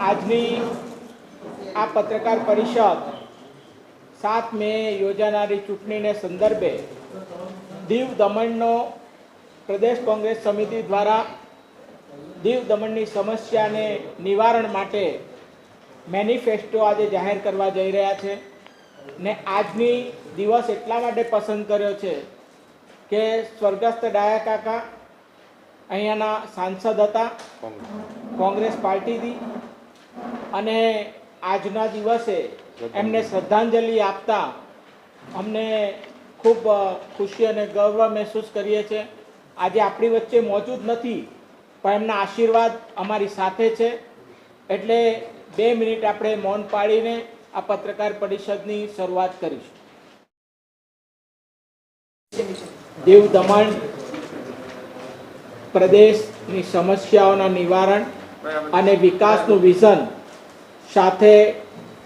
આજની આ પત્રકાર પરિષદ 7 મે યોજાનારી ચૂંટણીને સંદર્ભે દીવ દમણનો પ્રદેશ કોંગ્રેસ સમિતિ દ્વારા દીવ દમણની સમસ્યાને નિવારણ માટે મેનિફેસ્ટો આજે જાહેર કરવા જઈ રહ્યા છે ને આજની દિવસ એટલા માટે પસંદ કર્યો છે કે સ્વર્ગસ્થ ડાયા કાકા અહીંયાના સાંસદ હતા કોંગ્રેસ પાર્ટીથી અને આજના દિવસે એમને શ્રદ્ધાંજલિ આપતા અમને ખૂબ ખુશી અને ગર્વ મહેસૂસ કરીએ છીએ। આજે આપણી વચ્ચે મોજૂદ નથી પણ એમના આશીર્વાદ અમારી સાથે છે, એટલે 2 મિનિટ આપણે મૌન પાડીને આ પત્રકાર પરિષદની શરૂઆત કરીશું। દીવ દમણ પ્રદેશની સમસ્યાઓના નિવારણ અને વિકાસનું વિઝન સાથે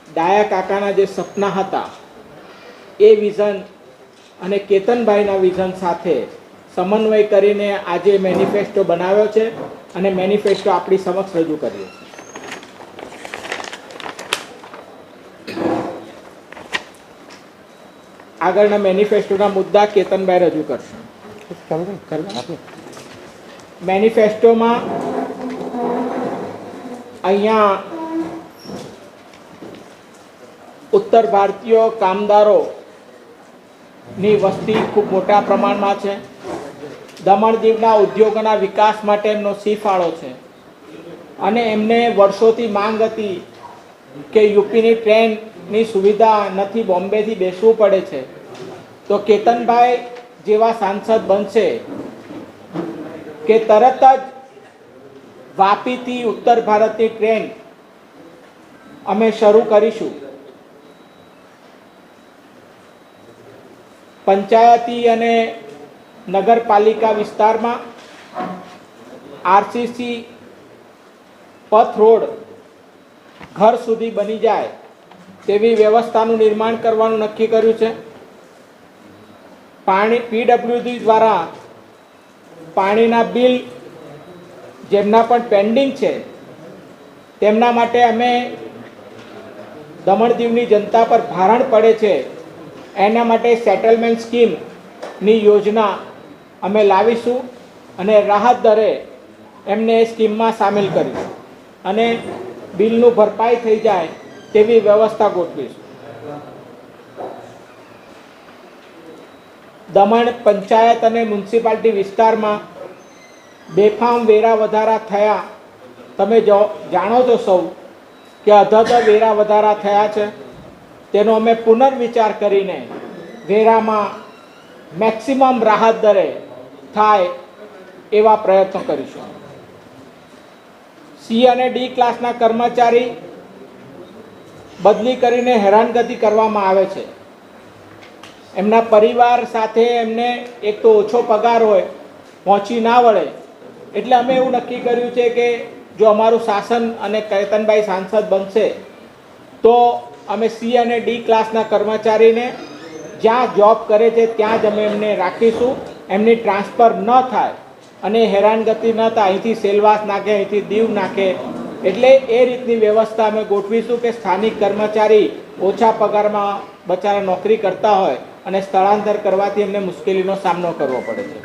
ડાયા કાકાના જે સપના હતા એ વિઝન અને કેતનભાઈના વિઝન સાથે સમન્વય કરીને આજે મેનિફેસ્ટો બનાવ્યો છે અને મેનિફેસ્ટો આપણી સમક્ષ રજૂ કર્યો છે। આગળના મેનિફેસ્ટોના મુદ્દા કેતનભાઈ રજૂ કરશે। મેનિફેસ્ટોમાં અહીંયા ઉત્તર ભારતીય કામદારોની વસ્તી ખૂબ મોટા પ્રમાણમાં છે। દમણ દીવના ઉદ્યોગોના વિકાસ માટે એમનો ફાળો છે અને એમને વર્ષોથી માંગ હતી કે યુપીની ટ્રેનની સુવિધા નથી, બોમ્બેથી બેસવું પડે છે, તો કેતનભાઈ જેવા સાંસદ બનશે કે તરત જ વાપીથી ઉત્તર ભારતની ટ્રેન અમે શરૂ કરીશું। પંચાયતી અને નગરપાલિકા વિસ્તારમાં આરસીસી પથ રોડ ઘર સુધી બની જાય તેવી વ્યવસ્થાનું નિર્માણ કરવાનું નક્કી કર્યું છે। પીડબ્લ્યુડી દ્વારા પાણીના બિલ જેમના પણ પેન્ડિંગ છે તેમના માટે અમે દમણ દીવની જનતા પર ભારણ પડે છે એના માટે સેટલમેન્ટ સ્કીમની યોજના અમે લાવીશું અને રાહત દરે એમને એ સ્કીમમાં સામેલ કરીશું અને બિલનું ભરપાઈ થઈ જાય તેવી વ્યવસ્થા ગોઠવીશું। દમણ પંચાયત અને મ્યુનિસિપાલિટી વિસ્તારમાં બેફામ વેરા વધારા થયા, તમે જાણો છો સૌ કે અધધ વેરા વધારા થયા છે, તેનો અમે પુનર્વિચાર કરીને વેરામાં મેક્સિમમ રાહત દરે થાય એવા પ્રયત્નો કરીશું। સી અને ડી ક્લાસના કર્મચારી બદલી કરીને હેરાનગતિ કરવામાં આવે છે, એમના પરિવાર સાથે એમને એક તો ઓછો પગાર હોય, પહોંચી ના વળે, એટલે અમે એવું નક્કી કર્યું છે કે જો અમારું શાસન અને કેતનભાઈ સાંસદ બનશે તો અમે સી અને ડી ક્લાસના કર્મચારીને જ્યાં જોબ કરે છે ત્યાં જ અમે એમને રાખીશું, એમની ટ્રાન્સફર ન થાય અને હેરાનગતિ ન થાય, અહીંથી સેલવાસ નાખે, અહીંથી દીવ નાખે, એટલે એ રીતની વ્યવસ્થા અમે ગોઠવીશું કે સ્થાનિક કર્મચારી ઓછા પગારમાં બચારા નોકરી કરતા હોય અને સ્થળાંતર કરવાથી એમને મુશ્કેલીનો સામનો કરવો પડે છે।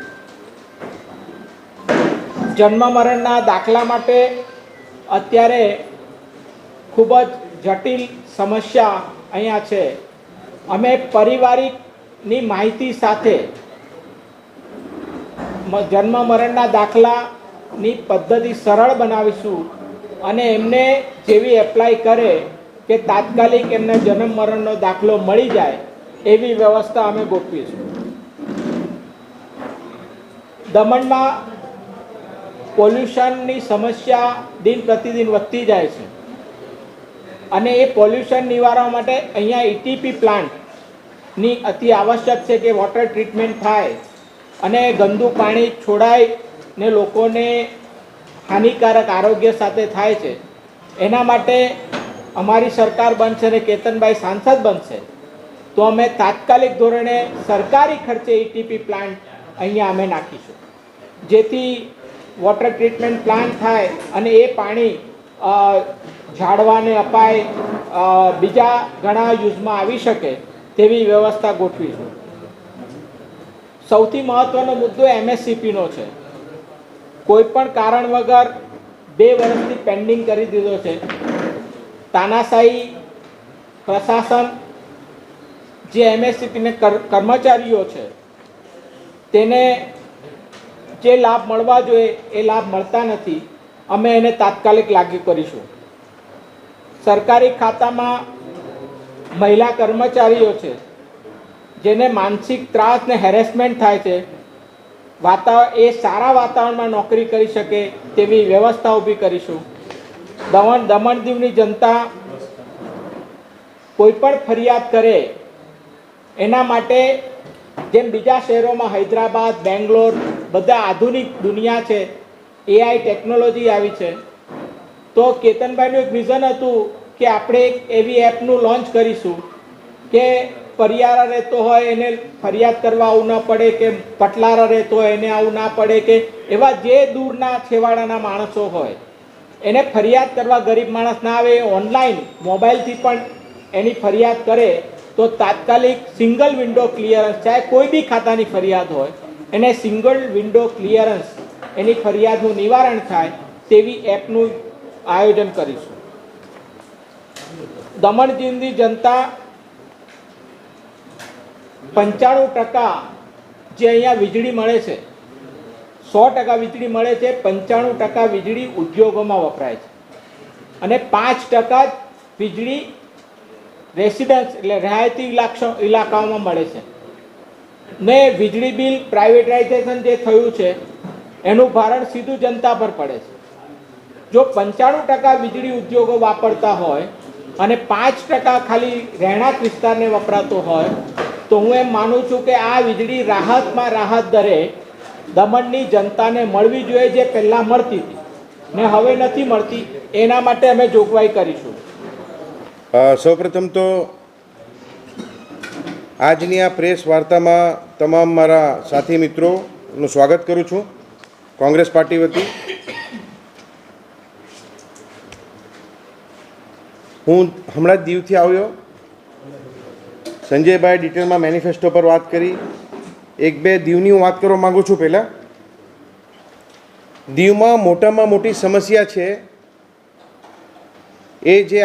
જન્મ મરણના દાખલા માટે અત્યારે ખૂબ જ જટિલ સમસ્યા અહીંયા છે। અમે પારિવારિકની માહિતી સાથે જન્મ મરણના દાખલાની પદ્ધતિ સરળ બનાવીશું અને એમને જેવી એપ્લાય કરે કે તાત્કાલિક એમને જન્મ મરણનો દાખલો મળી જાય એવી વ્યવસ્થા અમે ગોઠવીશું। દમણમાં પોલ્યુશનની સમસ્યા દિન પ્રતિદિન વધતી જાય છે અને એ પોલ્યુશન નિવારવા માટે અહીંયા ઈટીપી પ્લાન્ટની અતિ આવશ્યક છે કે વોટર ટ્રીટમેન્ટ થાય અને ગંદુ પાણી છોડાય ને લોકોને હાનિકારક આરોગ્ય સાથે થાય છે। એના માટે અમારી સરકાર બનશે અને કેતનભાઈ સાંસદ બનશે તો અમે તાત્કાલિક ધોરણે સરકારી ખર્ચે ઈટીપી પ્લાન્ટ અહીંયા અમે નાખીશું, જેથી વોટર ટ્રીટમેન્ટ પ્લાન્ટ થાય અને એ પાણી ઝાડવાને અપાય, બીજા ઘણા યુઝમાં આવી શકે તેવી વ્યવસ્થા ગોઠવીશું. સૌથી મહત્વનો મુદ્દો MSCPનો છે. કોઈ પણ કારણ વગર 2 વર્ષથી પેન્ડિંગ કરી દીધો છે. તાનાશાહી પ્રશાસન જે MSCPને કર્મચારીઓ છે તેને જે લાભ મળવા જોઈએ એ લાભ મળતા નથી. અમે એને તાત્કાલિક લાગુ કરીશું. સરકારી ખાતામાં મહિલા કર્મચારીઓ છે જેને માનસિક ત્રાસ ને હેરેસમેન્ટ થાય છે, એ સારા વાતાવરણમાં નોકરી કરી શકે તેવી વ્યવસ્થા ઊભી કરીશું. દમણ દીવની જનતા કોઈ પણ ફરિયાદ કરે એના માટે જેમ બીજા શહેરોમાં હૈદરાબાદ, બેંગ્લોર બધા આધુનિક દુનિયા છે, AI ટેકનોલોજી આવી છે, તો કેતનભાઈનું એક વિઝન હતું કે આપણે એક એવી એપનું લોન્ચ કરીશું કે પરિયારા રહેતો હોય એને ફરિયાદ કરવા આવવું ન પડે, કે પટલારા રહેતો હોય એને આવવું ના પડે, કે એવા જે દૂરના છેવાડાના માણસો હોય એને ફરિયાદ કરવા ગરીબ માણસ ના આવે, ઓનલાઈન મોબાઈલથી પણ એની ફરિયાદ કરે તો તાત્કાલિક સિંગલ વિન્ડો ક્લિયરન્સ, ચાહે કોઈ બી ખાતાની ફરિયાદ હોય એને સિંગલ વિન્ડો ક્લિયરન્સ એની ફરિયાદનું નિવારણ થાય તેવી એપનું આયોજન કરીશું. દમણ દીવની જનતા 95% જે અહીંયા વીજળી મળે છે, 100% વીજળી મળે છે, 95% વીજળી ઉદ્યોગોમાં વપરાય છે અને 5% જ વીજળી રેસિડન્સ એટલે રહેણાંકી ઇલાકાઓમાં મળે છે. ને વીજળી બિલ પ્રાઇવેટાઇઝેશન જે થયું છે એનું ભારણ સીધું જનતા પર પડે છે. જો 95% વીજળી ઉદ્યોગો વાપરતા હોય અને 5% ખાલી રહેણાંક વિસ્તારને વપરાતો હોય તો હું એમ માનું છું કે આ વીજળી રાહતમાં રાહત દરે દમણની જનતાને મળવી જોઈએ, જે પહેલાં મળતી હતી ને હવે નથી મળતી. એના માટે અમે જોગવાઈ કરીશું. સૌપ્રથમ તો આજની આ પ્રેસ વાર્તામાં તમામ મારા સાથી મિત્રોનું સ્વાગત કરું છું કોંગ્રેસ પાર્ટી વતી. હું હમણાં જ દીવથી આવ્યો. સંજયભાઈ ડિટેલમાં મેનિફેસ્ટો પર વાત કરી. 1-2 દીવની હું વાત કરવા માગું છું. પહેલાં દીવમાં મોટામાં મોટી સમસ્યા છે એ જે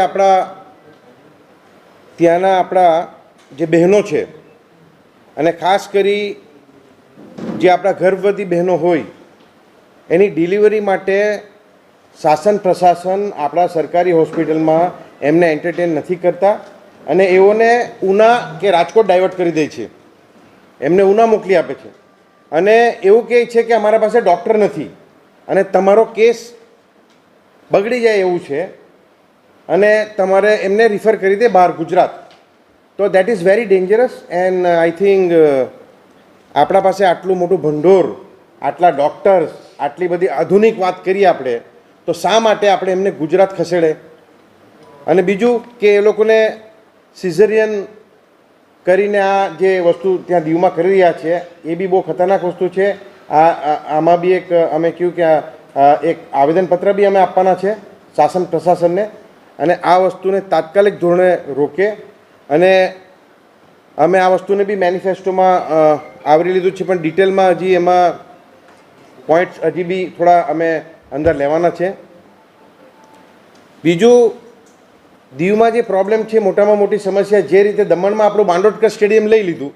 ત્યાંના જે બહેનો છે અને ખાસ કરી જે આપણા ગર્ભવતી બહેનો હોય એની ડિલિવરી માટે શાસન પ્રશાસન આપણા સરકારી હોસ્પિટલમાં એમને એન્ટરટેન નથી કરતા અને એઓને ઉના કે રાજકોટ ડાયવર્ટ કરી દે છે, એમને ઉના મોકલી આપે છે અને એવું કહે છે કે અમારા પાસે ડૉક્ટર નથી અને તમારો કેસ બગડી જાય એવું છે અને તમારે એમને રિફર કરી દે બહાર ગુજરાત. તો that is very dangerous and I think આપણા પાસે આટલું મોટું ભંડોળ, આટલા ડૉક્ટર્સ, આટલી બધી આધુનિક વાત કરીએ આપણે, તો શા માટે આપણે એમને ગુજરાત ખસેડે? અને બીજું કે એ લોકોને સિઝેરિયન કરીને આ જે વસ્તુ ત્યાં દીવમાં કરી રહ્યા છે એ બી બહુ ખતરનાક વસ્તુ છે. આમાં બી અમે કહ્યું કે એક આવેદનપત્ર બી અમે આપવાના છે શાસન પ્રશાસનને અને આ વસ્તુને તાત્કાલિક ધોરણે રોકે. અને અમે આ વસ્તુને બી મેનિફેસ્ટોમાં આવરી લીધું છે, પણ ડિટેલમાં હજી એમાં પોઈન્ટ્સ હજી બી થોડા અમે અંદર લેવાના છે. બીજું, દીવમાં જે પ્રોબ્લેમ છે, મોટામાં મોટી સમસ્યા, જે રીતે દમણમાં આપણું બાંડોદકર સ્ટેડિયમ લઈ લીધું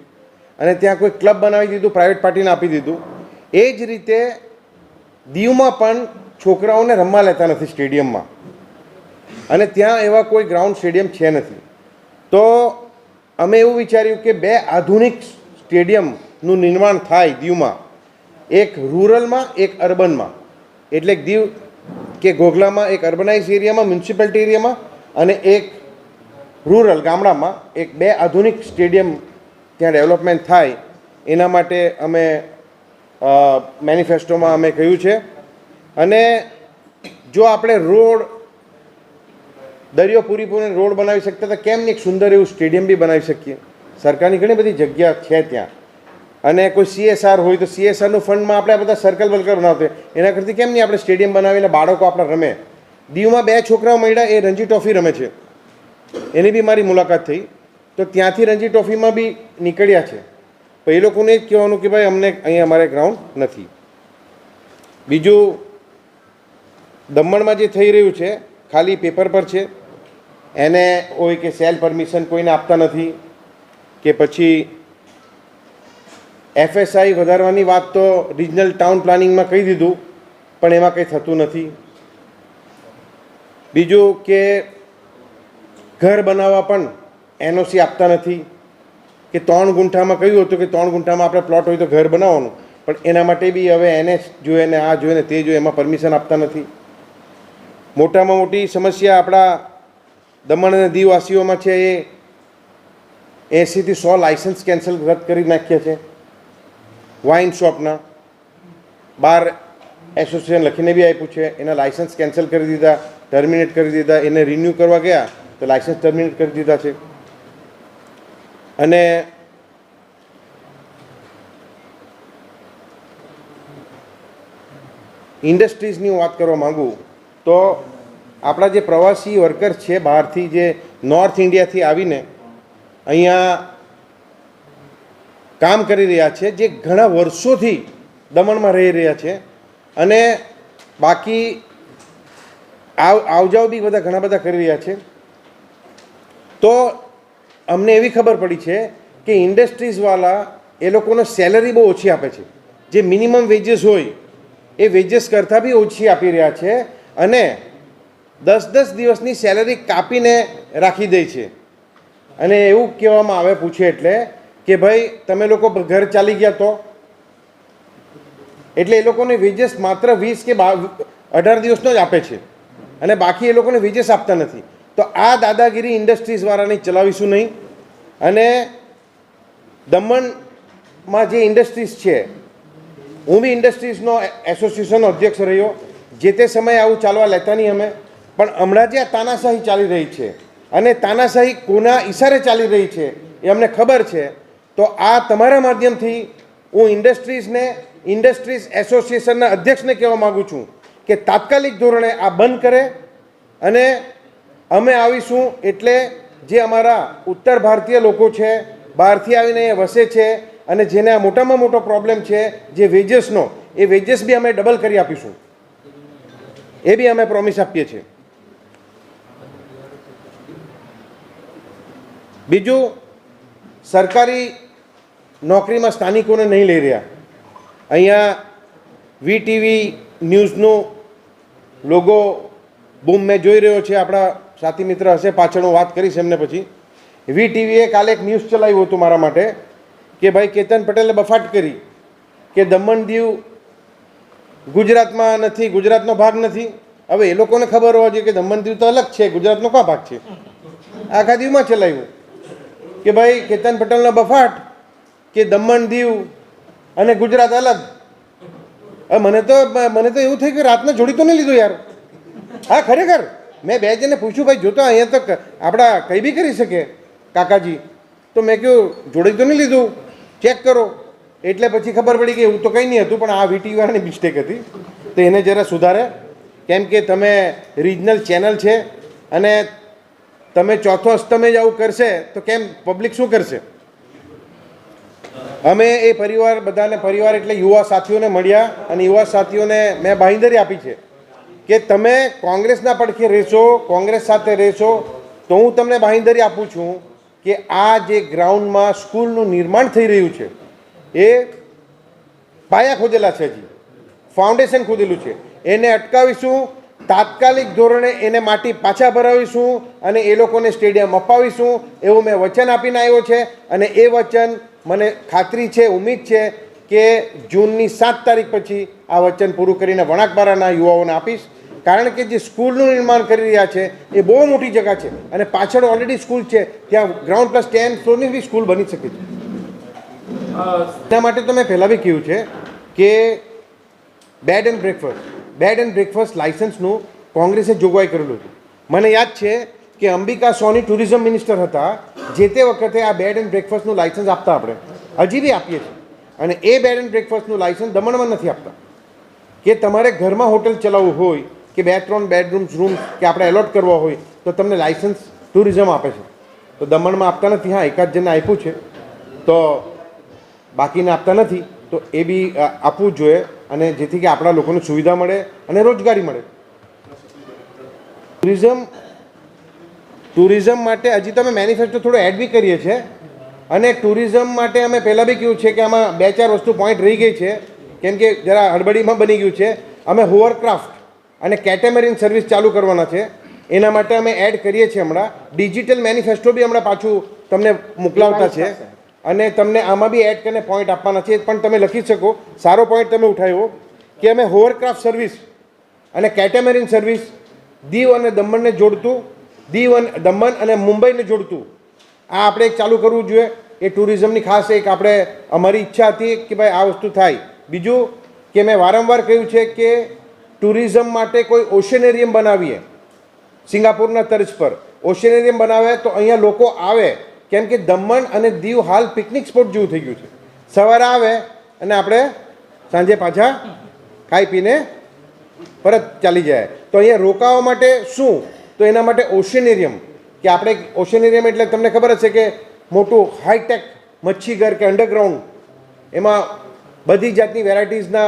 અને ત્યાં કોઈ ક્લબ બનાવી દીધું, પ્રાઇવેટ પાર્ટીને આપી દીધું, એ જ રીતે દીવમાં પણ છોકરાઓને રમવા લેતા નથી સ્ટેડિયમમાં અને ત્યાં એવા કોઈ ગ્રાઉન્ડ સ્ટેડિયમ છે નથી. તો અમે એવું વિચાર્યું કે 2 આધુનિક સ્ટેડિયમનું નિર્માણ થાય દીવમાં, એક રૂરલમાં એક અર્બનમાં, એટલે દીવ કે ઘોઘલામાં એક અર્બનાઇઝ એરિયામાં મ્યુનિસિપાલિટી એરિયામાં અને એક રૂરલ ગામડામાં એક 2 આધુનિક સ્ટેડિયમ ત્યાં ડેવલપમેન્ટ થાય. એના માટે અમે મેનિફેસ્ટોમાં અમે કહ્યું છે. અને જો આપણે દરિયો પૂરીપૂરીને રોડ બનાવી શકતા હતા, કેમ નહીં એક સુંદર એવું સ્ટેડિયમ બી બનાવી શકીએ? સરકારની ઘણી બધી જગ્યા છે ત્યાં. અને કોઈ CSR હોય તો CSRનું ફંડમાં આપણે બધા સર્કલ બલકર બનાવते, એના કરતી કેમ નહીં આપણે સ્ટેડિયમ બનાવીને બાળકો આપણા રમે? દીવમાં 2 છોકરાઓ મળ્યા, એ રણજી ટ્રોફી રમે છે, એની બી મારી મુલાકાત થઈ. તો ત્યાંથી રણજી ટ્રોફીમાં બી નીકળ્યા છે. તો એ લોકોને જ કહેવાનું કે ભાઈ અમને અહીંયા અમારે ગ્રાઉન્ડ નથી. બીજું, દમણમાં જે થઈ રહ્યું છે ખાલી પેપર પર છે. એને હોય કે સેલ પરમિશન કોઈને આપતા નથી, કે પછી FSI વધારવાની વાત તો રિજનલ ટાઉન પ્લાનિંગમાં કહી દીધું, પણ એમાં કંઈ થતું નથી. બીજું કે ઘર બનાવવા પણ NOC આપતા નથી, કે 3 ગુંઠામાં કહ્યું હતું કે 3 ગુંઠામાં આપણે પ્લોટ હોય તો ઘર બનાવવાનું, પણ એના માટે બી હવે NS જોઈએ ને આ જોઈએ ને તે જોઈએ, એમાં પરમિશન આપતા નથી. મોટામાં મોટી સમસ્યા આપણા દમણ અને દીવવાસીઓમાં છે એ 80 થી 100 લાઇસન્સ કેન્સલ રદ કરી નાખ્યા છે વાઇન શોપના. 12 એસોસિએશન લખીને બી આપ્યું છે, એના લાઇસન્સ કેન્સલ કરી દીધા, ટર્મિનેટ કરી દીધા. એને રિન્યૂ કરવા ગયા તો લાઇસન્સ ટર્મિનેટ કરી દીધા છે. અને ઇન્ડસ્ટ્રીઝની હું વાત કરવા માગું તો આપણા જે પ્રવાસી વર્કર્સ છે બહારથી, જે નોર્થ ઇન્ડિયાથી આવીને અહીંયા કામ કરી રહ્યા છે, જે ઘણા વર્ષોથી દમણમાં રહી રહ્યા છે, અને બાકી આવજાવ બી બધા ઘણા બધા કરી રહ્યા છે. તો અમને એવી ખબર પડી છે કે ઇન્ડસ્ટ્રીઝવાળા એ લોકોને સેલરી બહુ ઓછી આપે છે. જે મિનિમમ વેજીસ હોય એ વેજીસ કરતાં બી ઓછી આપી રહ્યા છે, અને 10-10 દિવસની સેલરી કાપીને રાખી દે છે. અને એવું કહેવામાં આવે, પૂછે એટલે કે ભાઈ તમે લોકો ઘર ચાલી ગયા તો, એટલે એ લોકોને વેજીસ માત્ર 20 કે 18 દિવસનો જ આપે છે, અને બાકી એ લોકોને વેજીસ આપતા નથી. તો આ દાદાગીરી ઇન્ડસ્ટ્રીઝવાળાની ચલાવીશું નહીં. અને દમણમાં જે ઇન્ડસ્ટ્રીઝ છે, હું બી ઇન્ડસ્ટ્રીઝનો એસોસિએશનનો અધ્યક્ષ રહ્યો. જે તે સમયે આવું ચાલવા લેતા નહીં અમે, પણ હમણાં જે આ તાનાશાહી ચાલી રહી છે, અને તાનાશાહી કોના ઈશારે ચાલી રહી છે એ અમને ખબર છે. તો આ તમારા માધ્યમથી હું ઇન્ડસ્ટ્રીઝ એસોસિએશનના અધ્યક્ષને કહેવા માગું છું કે તાત્કાલિક ધોરણે આ બંધ કરે. અને અમે આવીશું એટલે જે અમારા ઉત્તર ભારતીય લોકો છે, બહારથી આવીને અહીંયા વસે છે, અને જેને આ મોટામાં મોટો પ્રોબ્લેમ છે જે વેજીસનો, એ વેજીસ બી અમે ડબલ કરી આપીશું. એ બી અમે પ્રોમિસ આપીએ છીએ. બીજું, સરકારી નોકરીમાં સ્થાનિકોને નહીં લઈ રહ્યા. અહીંયા VTV ન્યૂઝનું લોગો બૂમ મેં જોઈ રહ્યો છે, આપણા સાથી મિત્ર હશે પાછળ, હું વાત કરીશ એમને પછી. VTVએ કાલે એક ન્યૂઝ ચલાવ્યું હતું મારા માટે કે ભાઈ કેતન પટેલે બફાટ કરી કે દમણ દીવ ગુજરાતમાં નથી, ગુજરાતનો ભાગ નથી. હવે એ લોકોને ખબર હોવા જોઈએ કે દમણ દીવ તો અલગ છે, ગુજરાતનો કયા ભાગ છે. આખા દીવમાં ચલાવ્યું કે ભાઈ કેતન પટેલનો બફાટ કે દમણ દીવ અને ગુજરાત અલગ. હવે મને તો એવું થયું કે રાતના જોડી તો નહીં લીધું યાર. હા, ખરેખર મેં 2 જણને પૂછ્યું, ભાઈ જોતો અહીંયા તો આપણા કંઈ બી કરી શકે કાકાજી. તો મેં કહ્યું જોડી તો નહીં લીધું, ચેક કરો. એટલે પછી ખબર પડી કે એવું તો કંઈ નહીં હતું, પણ આ VTVવાળાની મિસ્ટેક હતી. તો એને જરા સુધારે, કેમ કે તમે રિજનલ ચેનલ છે, અને તમે ચોથો અસ્તમે જ આવું કરશે તો કેમ પબ્લિક શું કરશે. અમે એ પરિવાર એટલે યુવા સાથીઓને મળ્યા, અને યુવા સાથીઓને મેં બાંહેધરી આપી છે કે તમે કોંગ્રેસના પડખે રહેશો, કોંગ્રેસ સાથે રહેશો, તો હું તમને બાંહેધરી આપું છું કે આ જે ગ્રાઉન્ડમાં સ્કૂલનું નિર્માણ થઈ રહ્યું છે એ પાયા ખોદેલા છે, હજી ફાઉન્ડેશન ખોદેલું છે, એને અટકાવીશું. તાત્કાલિક ધોરણે એને માટી પાછા ભરાવીશું અને એ લોકોને સ્ટેડિયમ અપાવીશું, એવું મેં વચન આપીને આવ્યો છે. અને એ વચન મને ખાતરી છે, ઉમ્મીદ છે કે જૂનની 7 તારીખ પછી આ વચન પૂરું કરીને વણાકબારાના યુવાઓને આપીશ. કારણ કે જે સ્કૂલનું નિર્માણ કરી રહ્યા છે એ બહુ મોટી જગ્યા છે, અને પાછળ ઓલરેડી સ્કૂલ છે, ત્યાં ગ્રાઉન્ડ પ્લસ 10 ફ્લોરની બી સ્કૂલ બની શકે છે. એના માટે તો મેં પહેલાં બી કહ્યું છે કે બેડ એન્ડ બ્રેકફાસ્ટ લાઇસન્સનું કોંગ્રેસે જોગવાઈ કરેલું હતું. મને યાદ છે કે અંબિકા સોની ટુરિઝમ મિનિસ્ટર હતા, જે તે વખતે આ બેડ એન્ડ બ્રેકફાસ્ટનું લાઇસન્સ આપતા, આપણે હજી બી આપીએ છીએ. અને એ બેડ એન્ડ બ્રેકફાસ્ટનું લાઇસન્સ દમણમાં નથી આપતા. કે તમારે ઘરમાં હોટલ ચલાવવું હોય કે 2-3 બેડરૂમ્સ રૂમ્સ કે આપણે એલોટ કરવા હોય તો તમને લાઇસન્સ ટુરિઝમ આપે છે. તો દમણમાં આપતા નથી. હા, એકાદ જણને આપ્યું છે, તો બાકીને આપતા નથી. તો એ બી આપવું જ જોઈએ, અને જેથી કે આપણા લોકોને સુવિધા મળે અને રોજગારી મળે. ટુરિઝમ માટે હજી તો અમે મેનિફેસ્ટો થોડો એડ બી કરીએ છીએ, અને ટુરિઝમ માટે અમે પહેલાં બી કહ્યું છે કે આમાં 2-4 વસ્તુ પોઈન્ટ રહી ગઈ છે, કેમ કે જરા હડબડીમાં બની ગયું છે. અમે હોવરક્રાફ્ટ અને કેટેમરીન સર્વિસ ચાલુ કરવાના છે. એના માટે અમે એડ કરીએ છીએ. હમણાં ડિજિટલ મેનિફેસ્ટો બી હમણાં પાછું તમને મોકલાવતા છે, અને તમને આમાં બી એડ કરીને પોઈન્ટ આપવાના છે. પણ તમે લખી શકો, સારો પોઈન્ટ તમે ઉઠાવ્યો કે અમે હોવરક્રાફ્ટ સર્વિસ અને કેટેમરીન સર્વિસ દીવ અને દમણને જોડતું, દમણ અને મુંબઈને જોડતું આ આપણે એક ચાલુ કરવું જોઈએ. એ ટુરિઝમની ખાસ એક આપણે અમારી ઈચ્છા હતી કે ભાઈ આ વસ્તુ થાય. બીજું કે મેં વારંવાર કહ્યું છે કે ટુરિઝમ માટે કોઈ ઓશનેરિયમ બનાવીએ, સિંગાપુરના તર્જ પર ઓશનેરિયમ બનાવે તો અહીંયા લોકો આવે, કેમ કે દમણ અને દીવ હાલ પિકનિક સ્પોટ જેવું થઈ ગયું છે. સવારે આવે અને આપણે સાંજે પાછા ખાઈ પીને પરત ચાલી જાય. તો અહીંયા રોકાવા માટે શું, તો એના માટે ઓશનેરિયમ, કે આપણે ઓશનેરિયમ એટલે તમને ખબર હશે કે મોટું હાઈટેક મચ્છીઘર કે અંડરગ્રાઉન્ડ, એમાં બધી જાતની વેરાયટીઝના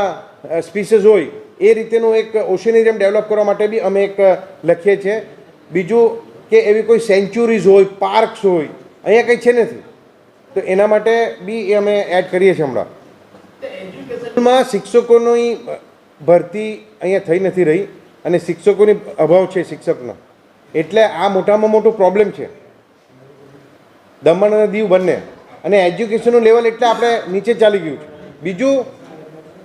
સ્પીસીસ હોય, એ રીતેનું એક ઓશનેરિયમ ડેવલપ કરવા માટે બી અમે એક લખીએ છીએ. બીજું કે એવી કોઈ સેન્ચ્યુરીઝ હોય, પાર્ક્સ હોય, અહીંયા કંઈ છે નથી, તો એના માટે બી એ અમે એડ કરીએ છીએ. હમણાં એજ્યુકેશનમાં શિક્ષકોની ભરતી અહીંયા થઈ નથી રહી, અને શિક્ષકોની અભાવ છે શિક્ષકનો, એટલે આ મોટામાં મોટો પ્રોબ્લેમ છે દમણ અને દીવ બંને. અને એજ્યુકેશનનું લેવલ એટલે આપણે નીચે ચાલી ગયું છે. બીજું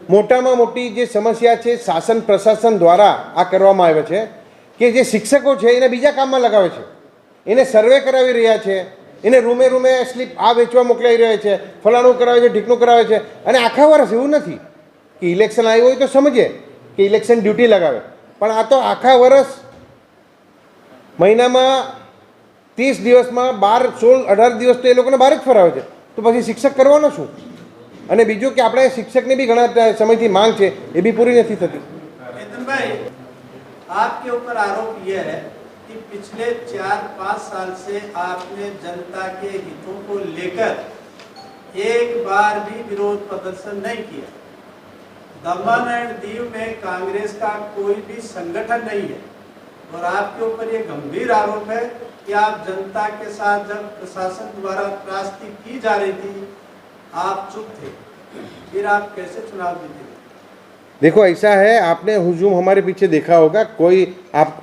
મોટામાં મોટી જે સમસ્યા છે શાસન પ્રશાસન દ્વારા આ કરવામાં આવે છે કે જે શિક્ષકો છે એને બીજા કામમાં લગાવે છે, એને સર્વે કરાવી રહ્યા છે, એને રૂમે રૂમે સ્લીપ આ વેચવા મોકલાઈ રહ્યા છે, ફલાણું કરાવે છે, ઢીકણું કરાવે છે. અને આખા વર્ષ એવું નથી કે ઇલેક્શન આવ્યું હોય તો સમજે કે ઇલેક્શન ડ્યુટી લગાવે, પણ આ તો આખા વર્ષ મહિનામાં 30 દિવસમાં 12, 16, 18 દિવસ તો એ લોકોને બહાર જ ફરાવે છે. તો પછી શિક્ષક કરવાનો શું? અને બીજું કે આપણે શિક્ષકની બી ઘણા સમયથી માંગ છે, એ બી પૂરી નથી થતી. भाई, आपके ऊपर आरोप यह है कि पिछले 4-5 साल से आपने जनता के हितों को लेकर एक बार भी विरोध प्रदर्शन नहीं किया. दमन एंड दीव में कांग्रेस का कोई भी संगठन नहीं है, और आपके ऊपर ये गंभीर आरोप है कि आप जनता के साथ जब प्रशासन द्वारा त्रासदी की जा रही थी आप चुप थे, फिर आप कैसे चुनाव जीते? देखो ऐसा है, आपने हुजूम हमारे पीछे देखा होगा. कोई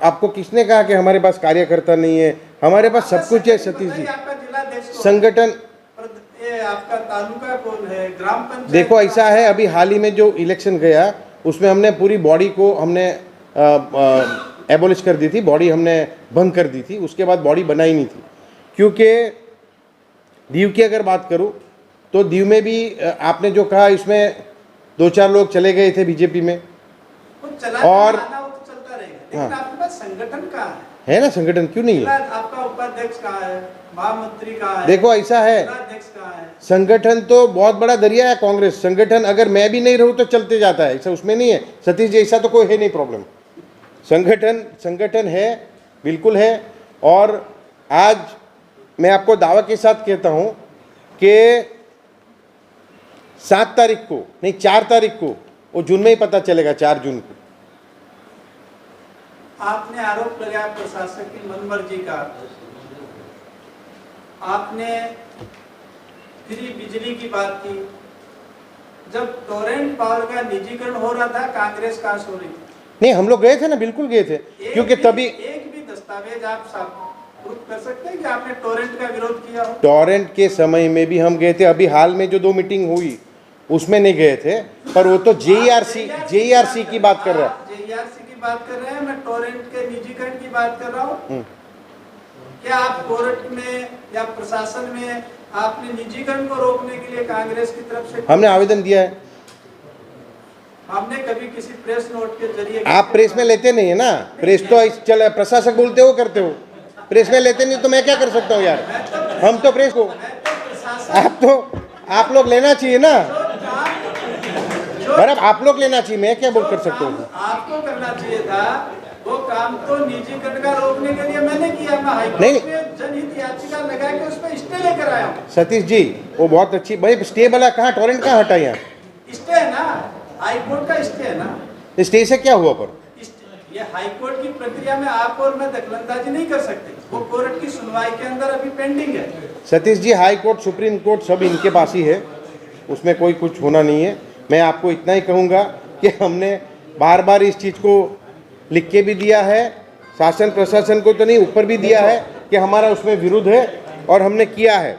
आपको किसने कहा कि हमारे पास कार्यकर्ता नहीं है? हमारे पास सब कुछ है सतीश जी. आपका जिलाध्यक्ष संगठन ये आपका तालुका कौन है, ग्राम पंचायत? देखो ऐसा है, अभी हाल ही में जो इलेक्शन गया उसमें हमने पूरी बॉडी को हमने एबोलिश कर दी थी, बॉडी हमने भंग कर दी थी. उसके बाद बॉडी बनाई नहीं थी, क्योंकि दीव की अगर बात करूं तो दीव में भी आपने जो कहा इसमें 2-4 लोग चले गए थे बीजेपी में, और चलता रहेगा, लेकिन आपके पास संगठन कहाँ है ना, संगठन क्यों नहीं है? आपका उपाध्यक्ष कहाँ है, महामंत्री कहाँ है? देखो ऐसा है, जिलाध्यक्ष कहाँ है? संगठन तो बहुत बड़ा दरिया है कांग्रेस. संगठन अगर मैं भी नहीं रहूं तो चलते जाता है, ऐसा उसमें नहीं है. सतीश जी ऐसा तो कोई है नहीं प्रॉब्लम. संगठन है, बिल्कुल है. और आज मैं आपको दावा के साथ कहता हूं कि 7 तारीख को नहीं 4 तारीख को, वो जून में ही पता चलेगा, 4 जून को. आपने आरोप लगाया प्रशासन की मनमर्जी का. आपने फ्री बिजली की बात की. जब टोरेंट पावर का निजीकरण हो रहा था कांग्रेस कहाँ सो रही थी? नहीं, हम लोग गए थे ना, बिल्कुल गए थे, क्योंकि तभी एक भी दस्तावेज आप प्रूफ कर सकते हैं कि आपने टोरेंट का विरोध किया हो? टॉरेंट के समय में भी हम गए थे. अभी हाल में जो 2 मीटिंग हुई उसमें नहीं गए थे, पर वो तो जेईआरसी की बात कर रहा है. जेईआरसी की बात कर रहे हैं, मैं टोरेंट के निजीकरण की बात कर रहा हूँ. क्या आप कोर्ट में या प्रशासन में आपने निजीकरण को रोकने के लिए कांग्रेस की तरफ से हमने आवेदन दिया है. हमने कभी किसी प्रेस नोट के जरिए? आप प्रेस में लेते नहीं है ना, प्रेस तो चल प्रशासक बोलते हो करते हो, प्रेस में लेते नहीं तो मैं क्या कर सकता हूँ यार. हम तो प्रेस को, आप लोग लेना चाहिए ना, बराबर आप लोग लेना चाहिए, मैं क्या बोल कर सकता हूँ. आपको करना चाहिए था वो काम तो निजीकरण का रोकने के लिए मैंने किया। मैं नहीं। हाईकोर्ट में जनहित याचिका लगा के उसमें स्टे लेकर आया हूँ। सतीश जी वो बहुत अच्छी भाई, स्टे वाला कहाँ, टोरेंट कहाँ हटा यहाँ? स्टे है ना, हाईकोर्ट का स्टे है ना। स्टे से क्या हुआ? पर ये हाईकोर्ट की प्रक्रिया में आप और मैं दखलंदाजी नहीं कर सकते, वो कोर्ट की सुनवाई के अंदर अभी पेंडिंग है। Satish ji high court, supreme court सब इनके पास ही है, उसमें कोई कुछ होना नहीं है। मैं आपको इतना ही कहूँगा कि हमने बार बार इस चीज़ को लिख के भी दिया है, शासन प्रशासन को तो नहीं, ऊपर भी दिया है कि हमारा उसमें विरोध है और हमने किया है।